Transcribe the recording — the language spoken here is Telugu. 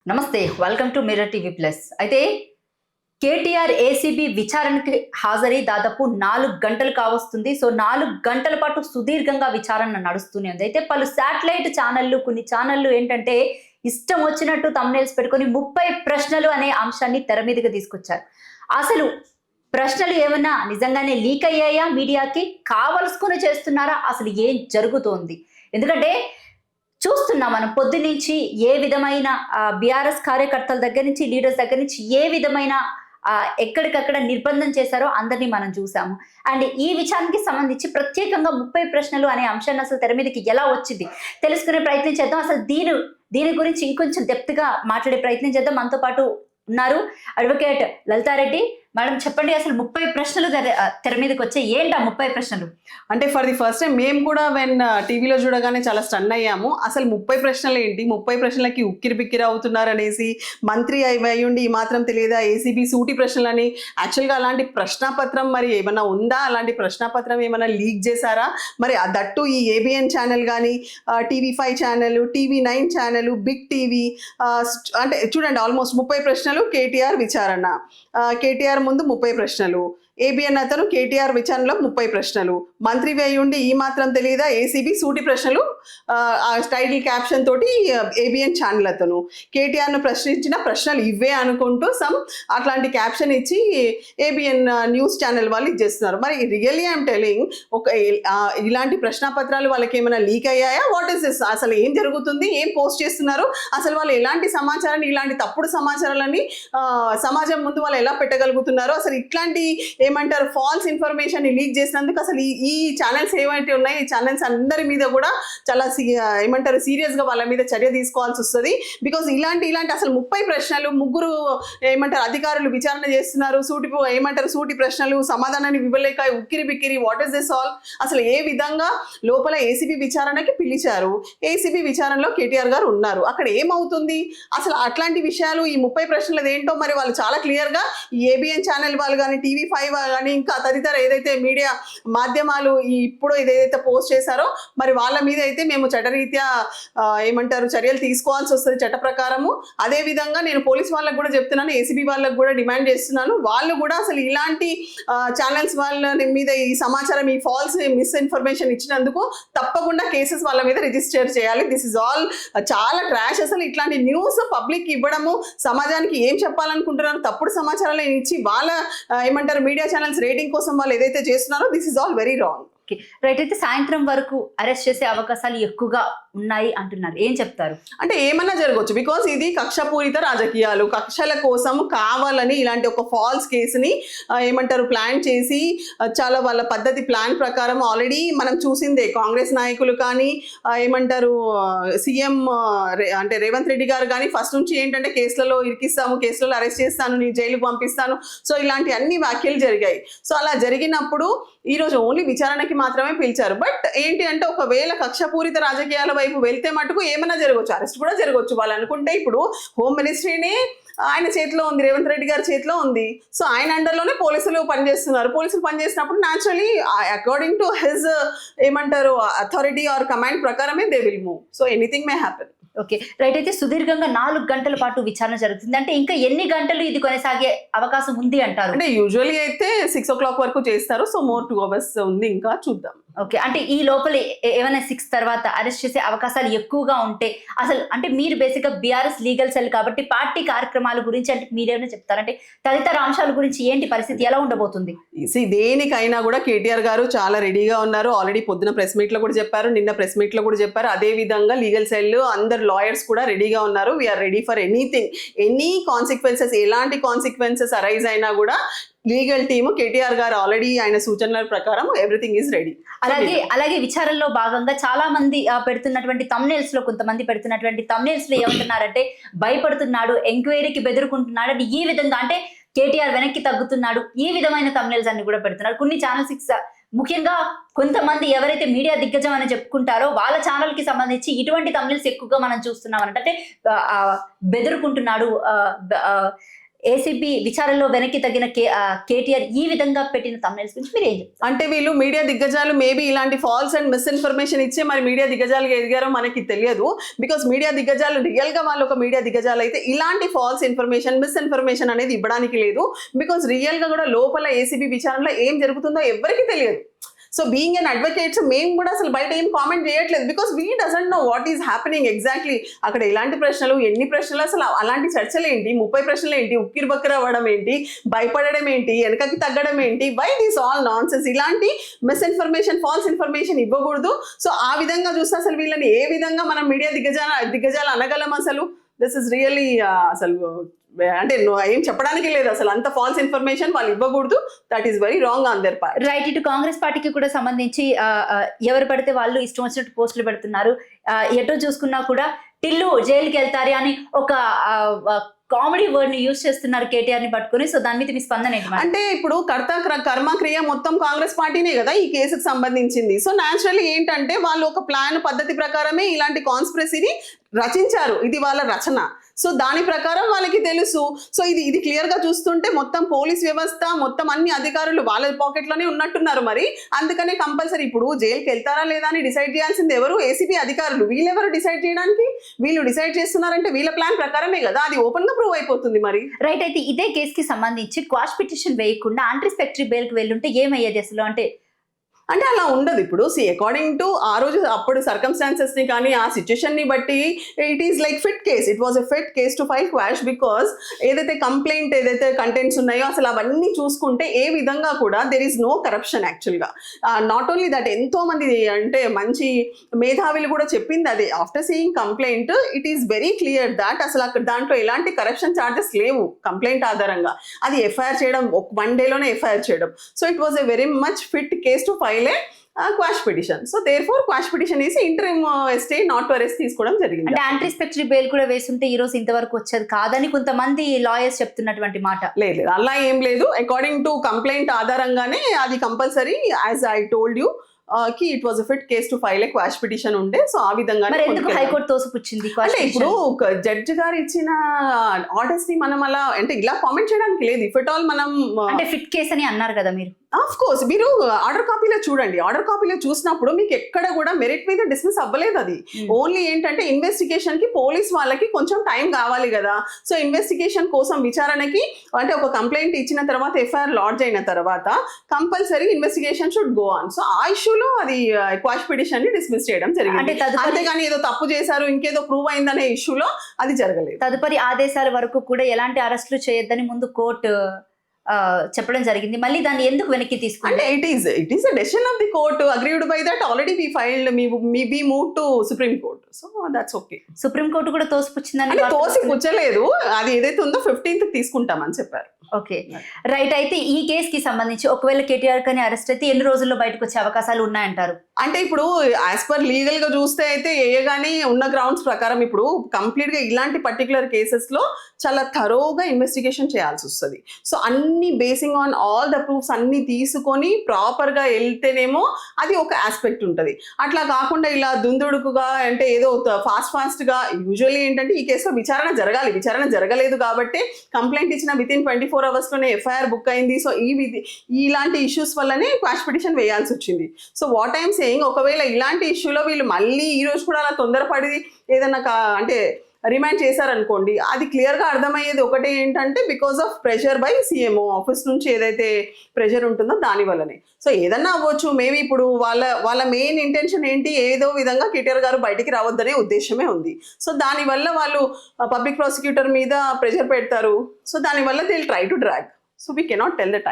నమస్తే, welcome to mirror TV plus. అయితే కేటీఆర్ ఏసీబీ విచారణకి హాజరై దాదాపు 4 గంటలు కావస్తుంది. సో 4 గంటల పాటు సుదీర్ఘంగా విచారణ నడుస్తూనే ఉంది. అయితే పలు శాటిలైట్ ఛానళ్లు, కొన్ని ఛానళ్లు ఏంటంటే ఇష్టం వచ్చినట్టు థంబ్నెయిల్స్ పెట్టుకొని 30 ప్రశ్నలు అనే అంశాన్ని తెర మీదకి తీసుకొచ్చారు. అసలు ప్రశ్నలు ఏమన్నా నిజంగానే లీక్ అయ్యాయా మీడియాకి, కావలసుకుని చేస్తున్నారా, అసలు ఏం జరుగుతోంది? ఎందుకంటే చూస్తున్నాం మనం పొద్దునుంచి ఏ విధమైన బీఆర్ఎస్ కార్యకర్తల దగ్గర నుంచి, లీడర్స్ దగ్గర నుంచి ఏ విధమైన ఎక్కడికక్కడ నిర్బంధం చేశారో అందరినీ మనం చూసాము. అండ్ ఈ విషయానికి సంబంధించి ప్రత్యేకంగా 30 ప్రశ్నలు అనే అంశాన్ని అసలు తెర మీదకి ఎలా వచ్చింది తెలుసుకునే ప్రయత్నం చేద్దాం. అసలు దీని గురించి ఇంకొంచెం డెప్త్ గా మాట్లాడే ప్రయత్నం చేద్దాం. మనతో పాటు ఉన్నారు అడ్వకేట్ లలితారెడ్డి మేడం. చెప్పండి, అసలు 30 ప్రశ్నలు తెర మీదకి వచ్చాయి, ఏంటా 30 ప్రశ్నలు? అంటే ఫర్ ది ఫస్ట్ టైం మేము కూడా టీవీలో చూడగానే చాలా స్టన్ అయ్యాము. అసలు 30 ప్రశ్నలు ఏంటి, 30 ప్రశ్నలకి ఉక్కిరి బిక్కిరి అవుతున్నారు అనేసి, మంత్రి అయ్యుండి ఈ మాత్రం తెలియదా ఏసీబీ సూటి ప్రశ్నలని. యాక్చువల్గా అలాంటి ప్రశ్నాపత్రం మరి ఏమైనా ఉందా, అలాంటి ప్రశ్నాపత్రం ఏమైనా లీక్ చేశారా? మరి దట్టు ఈ ఏబిఎన్ ఛానల్ కానీ, TV5 channel, TV9 channel, big TV, అంటే చూడండి ఆల్మోస్ట్ 30 ప్రశ్నలు కేటీఆర్ విచారణ. కేటీఆర్ ముందు 30 ప్రశ్నలు, ఏబిఎన్ అతను కేటీఆర్ విచారణలో 30 ప్రశ్నలు, మంత్రి వేయుండి ఈ మాత్రం తెలియదా ఏసీబీ సూటి ప్రశ్నలు, టైటిల్ క్యాప్షన్ తోటి ఏబిఎన్ ఛానల్ అతను కేటీఆర్ను ప్రశ్నించిన ప్రశ్నలు ఇవే అనుకుంటూ అట్లాంటి క్యాప్షన్ ఇచ్చి ఏబిఎన్ న్యూస్ ఛానల్ వాళ్ళు ఇచ్చేస్తున్నారు. మరి రియల్లీ ఐఎమ్ టెలింగ్, ఇలాంటి ప్రశ్నాపత్రాలు వాళ్ళకి ఏమైనా లీక్ అయ్యాయా? What is this? అసలు ఏం జరుగుతుంది, ఏం పోస్ట్ చేస్తున్నారు, అసలు వాళ్ళు ఎలాంటి సమాచారాన్ని, ఇలాంటి తప్పుడు సమాచారాలని సమాజం ముందు వాళ్ళు ఎలా పెట్టగలుగుతున్నారు? అసలు ఇట్లాంటి ఏమంటారు ఫాల్స్ ఇన్ఫర్మేషన్ లీక్ చేసినందుకు అసలు ఈ ఛానల్స్ ఏవైతే ఉన్నాయి, ఈ ఛానల్స్ అందరి మీద కూడా చాలా ఏమంటారు సీరియస్గా వాళ్ళ మీద చర్య తీసుకోవాల్సి వస్తుంది. బికాజ్ ఇలాంటి అసలు 30 ప్రశ్నలు, ముగ్గురు ఏమంటారు అధికారులు విచారణ చేస్తున్నారు, సూటి ప్రశ్నలు, సమాధానాన్ని ఇవ్వలేక ఉక్కిరి బిక్కిరి. What is this all? అసలు ఏ విధంగా లోపల ఏసీబీ విచారణకి పిలిచారు, ఏసీబీ విచారణలో కేటీఆర్ గారు ఉన్నారు, అక్కడ ఏమవుతుంది అసలు? అట్లాంటి విషయాలు ఈ 30 ప్రశ్నలు ఏంటో మరి వాళ్ళు చాలా క్లియర్గా ఈ ఏబిఎన్ ఛానల్ వాళ్ళు కానీ, TV5 కానీ, ఇంకా తదితర ఏదైతే మీడియా మాధ్యమాలు ఇప్పుడు ఏదైతే పోస్ట్ చేశారో మరి వాళ్ళ మీద అయితే మేము చట్టరీత్యా ఏమంటారు చర్యలు తీసుకోవాల్సి వస్తుంది చట్ట ప్రకారము. అదేవిధంగా నేను పోలీస్ వాళ్ళకు కూడా చెప్తున్నాను, ఏసీబీ వాళ్ళకు కూడా డిమాండ్ చేస్తున్నాను, వాళ్ళు కూడా అసలు ఇలాంటి ఛానల్స్ వాళ్ళ మీద ఈ సమాచారం, ఈ ఫాల్స్ మిస్ఇన్ఫర్మేషన్ ఇచ్చినందుకు తప్పకుండా కేసెస్ వాళ్ళ మీద రిజిస్టర్ చేయాలి. దిస్ ఇస్ ఆల్ చాలా ట్రాష్. అసలు ఇట్లాంటి న్యూస్ పబ్లిక్ ఇవ్వడము, సమాజానికి ఏం చెప్పాలనుకుంటున్నారు తప్పుడు సమాచారాలు ఇచ్చి వాళ్ళ ఏమంటారు మీడియా ఛానల్స్ రేటింగ్ కోసం వాళ్ళు ఏదైతే చేస్తున్నారో this is all very wrong. Right. అయితే సాయంత్రం వరకు అరెస్ట్ చేసే అవకాశాలు ఎక్కువగా ఉన్నాయి అంటున్నారు, ఏం చెప్తారు? అంటే ఏమన్నా జరగవచ్చు, బికాస్ ఇది కక్షపూరిత రాజకీయాలు, కక్షల కోసం కావాలని ఇలాంటి ఒక ఫాల్స్ కేసుని ఏమంటారు ప్లాన్ చేసి, చాలా వాళ్ళ పద్ధతి ప్లాన్ ప్రకారం ఆల్రెడీ మనం చూసిందే. కాంగ్రెస్ నాయకులు కానీ ఏమంటారు సీఎం అంటే రేవంత్ రెడ్డి గారు కానీ ఫస్ట్ నుంచి ఏంటంటే కేసులలో ఇరికిస్తాము, కేసులలో అరెస్ట్ చేస్తాను, నేను జైలుకు పంపిస్తాను, సో ఇలాంటి అన్ని వ్యాఖ్యలు జరిగాయి. సో అలా జరిగినప్పుడు ఈరోజు ఓన్లీ విచారణకి మాత్రమే పిలిచారు. బట్ ఏంటి అంటే ఒకవేళ కక్షపూరిత రాజకీయాల వైపు వెళ్తే మటుకు ఏమైనా జరగవచ్చు, అరెస్ట్ కూడా జరగవచ్చు. వాళ్ళు అనుకుంటే ఇప్పుడు హోమ్ మినిస్ట్రీనే ఆయన చేతిలో ఉంది, రేవంత్ రెడ్డి గారి చేతిలో ఉంది. సో ఆయన అండర్లోనే పోలీసులు పనిచేస్తున్నారు. పోలీసులు పనిచేసినప్పుడు న్యాచురలీ అకార్డింగ్ టు హిజ్ ఏమంటారు అథారిటీ ఆర్ కమాండ్ ప్రకారమే they will move. So anything may happen. Okay, right. అయితే సుదీర్ఘంగా 4 గంటల పాటు విచారణ జరుగుతుంది, అంటే ఇంకా ఎన్ని గంటలు ఇది కొనసాగే అవకాశం ఉంది అంటారు? అంటే యూజువల్లీ అయితే 6 o'clock వరకు చేస్తారు. సో మోర్ 2 hours ఉంది, ఇంకా చూద్దాం. ఓకే, అంటే ఈ లోపల ఏమైనా 6 తర్వాత అరెస్ట్ చేసే అవకాశాలు ఎక్కువగా ఉంటే అసలు అంటే మీరు బేసిక్గా బీఆర్ఎస్ లీగల్ సెల్ కాబట్టి పార్టీ కార్యక్రమాల గురించి అంటే మీరేమైనా చెప్తారంటే తదితర అంశాల గురించి ఏంటి పరిస్థితి, ఎలా ఉండబోతుంది? దేనికైనా కూడా కేటీఆర్ గారు చాలా రెడీగా ఉన్నారు. ఆల్రెడీ పొద్దున ప్రెస్ మీట్ లో కూడా చెప్పారు, నిన్న ప్రెస్ మీట్ లో కూడా చెప్పారు. అదే విధంగా లీగల్ సెల్ అందరు లాయర్స్ కూడా రెడీగా ఉన్నారు. We are ready for anything, any consequences, ఎలాంటి కాన్సిక్వెన్సెస్ అరైజ్ అయినా కూడా లీగల్ టీమ్ కేటీఆర్ గారు ఆల్రెడీ ఆయన సూచనల ప్రకారం ఎవ్రీథింగ్ ఈజ్ రెడీ. అలాగే విచారణలో భాగంగా చాలా మంది పెడుతున్నటువంటి థంబ్నెయిల్స్ లో, కొంతమంది పెడుతున్నటువంటి థంబ్నెయిల్స్ లో ఏమంటున్నారంటే భయపడుతున్నాడు, ఎంక్వైరీకి బెదురుకుంటున్నాడు అని, ఈ విధంగా అంటే కేటీఆర్ వెనక్కి తగ్గుతున్నాడు, ఈ విధమైన థంబ్నెయిల్స్ అన్ని కూడా పెడుతున్నారు. కొన్ని ఛానల్స్ ముఖ్యంగా కొంతమంది ఎవరైతే మీడియా దిగ్గజం అని చెప్పుకుంటారో వాళ్ళ ఛానల్ కి సంబంధించి ఇటువంటి థంబ్నెయిల్స్ ఎక్కువగా మనం చూస్తున్నాం అంటే బెదురుకుంటున్నాడు, ఏసీబీ విచారణలో వెనక్కి తగ్గిన కేటీఆర్ ఈ విధంగా పెట్టిన thumbnails గురించి మీరు ఏం చెప్తారు? అంటే వీళ్ళు మీడియా దిగ్గజాలు మేబీ ఇలాంటి ఫాల్స్ అండ్ మిస్ఇన్ఫర్మేషన్ ఇచ్చే మరి మీడియా దిగ్గజాలుగా ఎదిగారో మనకి తెలియదు. బికాస్ మీడియా దిగ్గజాలు రియల్ గా వాళ్ళు ఒక మీడియా దిగ్గజాలు అయితే ఇలాంటి ఫాల్స్ ఇన్ఫర్మేషన్ మిస్ఇన్ఫర్మేషన్ అనేది ఇవ్వడానికి లేదు. బికాస్ రియల్ గా కూడా లోపల ఏసీబీ విచారణలో ఏం జరుగుతుందో ఎవరికి తెలియదు. సో బీయింగ్ అన్ అడ్వకేట్స్ మేము కూడా అసలు బయట ఏం కామెంట్ చేయట్లేదు. Because we doesn't know what is happening exactly. అక్కడ ఎలాంటి ప్రశ్నలు, ఎన్ని ప్రశ్నలు, అసలు అలాంటి చర్చలు ఏంటి, 30 ప్రశ్నలు ఏంటి, ఉక్కిరి బక్కిరి అవ్వడం ఏంటి, భయపడడం ఏంటి, వెనకకి తగ్గడం ఏంటి, why this all nonsense. ఇలాంటి మిస్ఇన్ఫర్మేషన్, ఫాల్స్ ఇన్ఫర్మేషన్ ఇవ్వకూడదు. సో ఆ విధంగా చూస్తే అసలు వీళ్ళని ఏ విధంగా మనం మీడియా దిగ్గజాలు అనగలం అసలు. దిస్ ఇస్ రియల్లీ అసలు అంటే ఏం చెప్పడానికి లేదు. అసలు అంత ఫాల్స్ ఇన్ఫర్మేషన్ వాళ్ళు ఇవ్వకూడదు. That is very wrong on their part. Right. ఇటు కాంగ్రెస్ పార్టీకి కూడా సంబంధించి ఎవరు పడితే వాళ్ళు ఇష్టం వచ్చినట్టు పోస్టులు పెడుతున్నారు. ఎటో చూసుకున్నా కూడా టిల్లు జైలుకి వెళ్తారు అని ఒక కామెడీ వర్డ్ ని యూజ్ చేస్తున్నారు కేటీఆర్ ని పట్టుకుని. సో దాని మీద మీ స్పందన ఏంటి? అంటే ఇప్పుడు కర్మ క్రియ మొత్తం కాంగ్రెస్ పార్టీనే కదా ఈ కేసుకు సంబంధించింది. సో న్యాచురల్లీ ఏంటంటే వాళ్ళు ఒక ప్లాన్ పద్ధతి ప్రకారమే ఇలాంటి కాన్స్పిరసీని రచించారు. ఇది వాళ్ళ రచన. సో దాని ప్రకారం వాళ్ళకి తెలుసు. సో ఇది క్లియర్ గా చూస్తుంటే మొత్తం పోలీస్ వ్యవస్థ, మొత్తం అన్ని అధికారులు వాళ్ళ పాకెట్ లోనే ఉన్నట్టున్నారు. మరి అందుకనే కంపల్సరీ ఇప్పుడు జైలుకి వెళ్తారా లేదా అని డిసైడ్ చేయాల్సింది ఎవరు? ఏసీబీ అధికారులు. వీళ్ళెవరు డిసైడ్ చేయడానికి? వీళ్ళు డిసైడ్ చేస్తున్నారంటే వీళ్ళ ప్లాన్ ప్రకారమే కదా. అది ఓపెన్ గా ప్రూవ్ అయిపోతుంది. మరి రైట్. అయితే ఇదే కేసుకి సంబంధించి క్వాష్ పిటిషన్ వేయకుండా యాంటిసిపేటరీ బెయిల్ కి వెళ్ళుంటే ఏమయ్యేది అసలు? అంటే అలా ఉండదు. ఇప్పుడు అకార్డింగ్ టు ఆ రోజు అప్పుడు సర్కమ్స్టాన్సెస్ ని కానీ ఆ సిచ్యుయేషన్ ని బట్టి it is like fit case. It was a fit case to file quash. Because ఏదైతే కంప్లైంట్, ఏదైతే కంటెంట్స్ ఉన్నాయో అసలు అవన్నీ చూసుకుంటే ఏ విధంగా కూడా దెర్ ఈస్ నో కరప్షన్ యాక్చువల్గా. నాట్ ఓన్లీ దట్, ఎంతో మంది అంటే మంచి మేధావులు కూడా చెప్పింది అదే. After seeing complaint it is very clear that అసలు అక్కడ దాంట్లో ఎలాంటి కరప్షన్ ఛార్జెస్ లేవు. కంప్లైంట్ ఆధారంగా అది ఎఫ్ఐఆర్ చేయడం, 1 డేలోనే ఎఫ్ఐఆర్ చేయడం. So it was a very much fit case to file quash petition. So therefore quash petition వేసి interim stay not to arrest తీసుకోవడం జరిగింది. అంటే యాంటిసిపేటరీ బెయిల్ కూడా వేస్తుంటే ఈ రోజు ఇంతవరకు వచ్చేది కాదని కొంతమంది లాయర్స్ చెప్తున్నటువంటి మాట. లేదు, అలా ఏం లేదు. అకార్డింగ్ టు కంప్లైంట్ ఆధారంగానే అది compulsory, as I told you కి it was a fit case to file a quash petition ఉండే. సో ఆ విధంగా హైకోర్టు తోసిపుచ్చింది. అంటే ఇప్పుడు జడ్జి గారు ఇచ్చిన ఆర్డర్స్ ని మనం అలా అంటే ఇలా కామెంట్ చేయడానికి లేదు. ఇఫ్ ఎట్ ఆల్ మనం అంటే ఫిట్ కేస్ అని అన్నారు కదా మీరు. ఆఫ్ కోర్స్ మీరు ఆర్డర్ కాపీలో చూడండి. ఆర్డర్ కాపీలో చూసినప్పుడు మీకు ఎక్కడ కూడా మెరిట్ మీద డిస్మిస్ అవ్వలేదు. అది ఓన్లీ ఏంటంటే ఇన్వెస్టిగేషన్ కి పోలీస్ వాళ్ళకి కొంచెం టైం కావాలి కదా. సో ఇన్వెస్టిగేషన్ కోసం విచారణకి అంటే ఒక కంప్లైంట్ ఇచ్చిన తర్వాత ఎఫ్ఐఆర్ లాడ్జ్ అయిన తర్వాత compulsory investigation should go on. So ఆ ఇష్యూలో అది క్వాష్ పిటిషన్ ని డిస్మిస్ చేయడం జరిగింది. అంతేగాని ఏదో తప్పు చేశారు, ఇంకేదో ప్రూవ్ అయిందనే ఇష్యూలో అది జరగలేదు. తదుపరి ఆదేశాల వరకు కూడా ఎలాంటి అరెస్టులు చేయొద్దని ముందు కోర్టు చెప్పడం జరిగింది. మళ్ళీ దాన్ని ఎందుకు వెనక్కి తీసుకుంటే it is a decision of the court. Agreed by that already we filed we move to supreme court. So that's okay. Supreme court కూడా తోసిపుచ్చిందని. తోసిపుచ్చలేదు, అది ఏదైతే ఉందో 15th తీసుకుంటామని చెప్పారు. Okay right. అయితే ఈ కేసుకి సంబంధించి ఒకవేళ కేటీఆర్ కానీ అరెస్ట్ అయితే ఎన్ని రోజుల్లో బయటకు వచ్చే అవకాశాలు ఉన్నాయంటారు? అంటే ఇప్పుడు యాజ్ పర్ లీగల్ గా చూస్తే అయితే ఏగానే ఉన్న గ్రౌండ్స్ ప్రకారం ఇప్పుడు కంప్లీట్ గా ఇలాంటి పర్టికులర్ కేసెస్ లో చాలా థరోగా ఇన్వెస్టిగేషన్ చేయాల్సి వస్తుంది. సో అన్ని basing on all the proofs అన్ని తీసుకొని ప్రాపర్ గా వెళ్తేనేమో అది ఒక ఆస్పెక్ట్ ఉంటుంది. అట్లా కాకుండా ఇలా దుందుడుకుగా అంటే ఏదో ఫాస్ట్ గా యూజువల్లీ ఏంటంటే ఈ కేసులో విచారణ జరగలేదు కాబట్టి కంప్లైంట్ ఇచ్చిన వితిన్ 24 hours లోనే ఎఫ్ఐఆర్ బుక్ అయింది. సో ఇలాంటి ఇష్యూస్ వల్లనే క్వాష్ పిటిషన్ వేయాల్సి వచ్చింది. సో వాట్ ఐఎమ్ సేయింగ్, ఒకవేళ ఇలాంటి ఇష్యూలో వీళ్ళు మళ్ళీ ఈ రోజు కూడా అలా తొందరపడి ఏదన్నా అంటే రిమైండ్ చేశారనుకోండి, అది క్లియర్గా అర్థమయ్యేది ఒకటే ఏంటంటే because of pressure by CMO office నుంచి ఏదైతే ప్రెషర్ ఉంటుందో దాని వల్లనే. సో ఏదన్నా అవ్వచ్చు. మేబీ ఇప్పుడు వాళ్ళ మెయిన్ ఇంటెన్షన్ ఏంటి, ఏదో విధంగా కేటీఆర్ గారు బయటికి రావద్దనే ఉద్దేశమే ఉంది. సో దానివల్ల వాళ్ళు పబ్లిక్ ప్రాసిక్యూటర్ మీద ప్రెషర్ పెడతారు. సో దానివల్ల they will try to drag. So we cannot tell the time.